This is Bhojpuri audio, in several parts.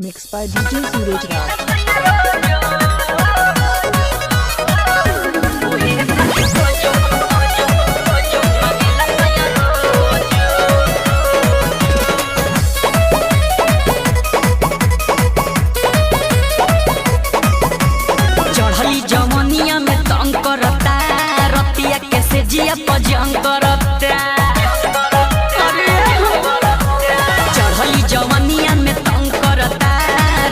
Mixed by DJ Suraj Raj. चढ़ली जवनिया में तंग करता रतिया कैसे जिया पजंग करता। चढ़ली जवनिया में तंग करता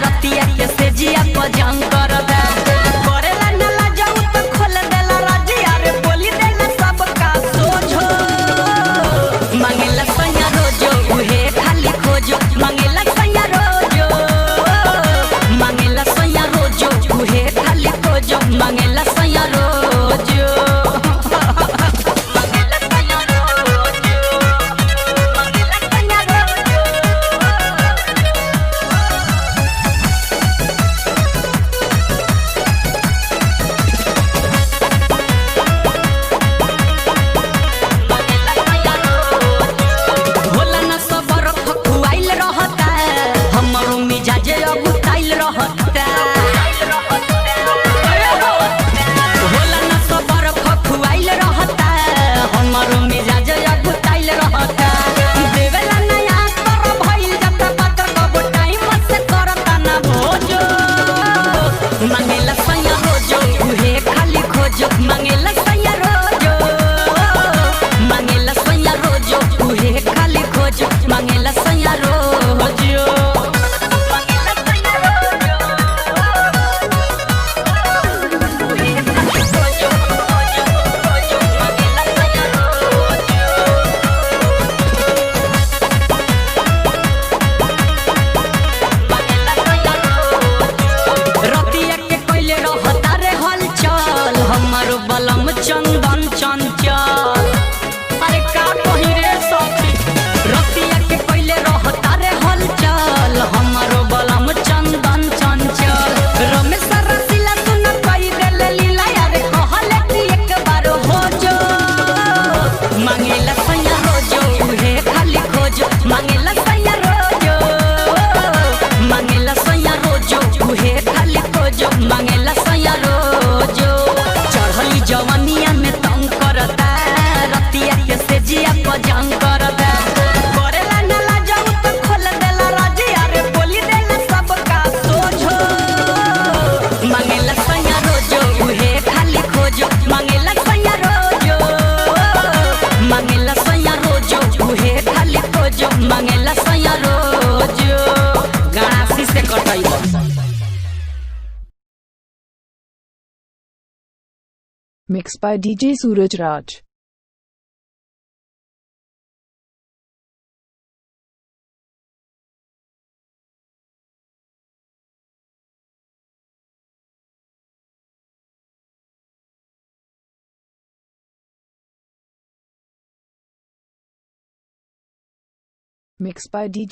रतिया कैसे जिया पजंग करता। करेला नला जाऊ तो खोल देला रजिया रे बोली देला सबका सोझो। मांगेला सैया रोजो उहे खाली खोजो। मांगेला सैया रोजो मांगेला सैया रोजो उहे खाली खोजो। मांगेला सैया रोजो मांगेला सैया रोजो मांगेला सैया रोजो। होला न सबर खखुआइल रहता हमरो मिजाजे अगुताइल रहता। होला न सबर खखुआइल रहता हमरो मिजाजे अगुताइल रहता। देवेला नया कर भइल जता पात्र कब टाइम से करता ना भोजो। मांगेला सैया रोजो उहे खाली खोजो। मांगेला सैया रोजो मांगेला सैया रोजो उहे खाली खोजो। मांगेला सैया रोजो मांगेला सैया रोजो उहे खाली खोजो खोजो खोजो। मांगेला सैया रोजो मांगेला सैया रोजो। रतिया के पहिले रहता रे हलचल हमारो बलम चंदन चंचल। अरे का कही रे सखी रतिया के पहिले रहता रे हलचल हमारो बलम चंदन चंचल। रमेश रसीला सुन कई देले लीला यारे कहले कि एक बार हो जो। मांगेला सैया रोजो उहे खाली खोजो। मांगेला सैया रोजो मांगेला सैया रोजो उहे खाली खोजो। मांगेला सैया रोजो। चढ़ली जवनिया में तंग करता रतिया के से जिया पजंग करता। करेला नला जाऊ तो खोल देला रजिया रे बोली देला सबका सोझो। मांगेला सैया रोजो उहे खाली खोजो। मांगेला सैया रोजो मांगेला सैया रोजो उहे खाली खोजो। मांगेला सैया रोजो गणासी से कटैबो। Mixed by DJ Suraj Raj. Mixed by DJ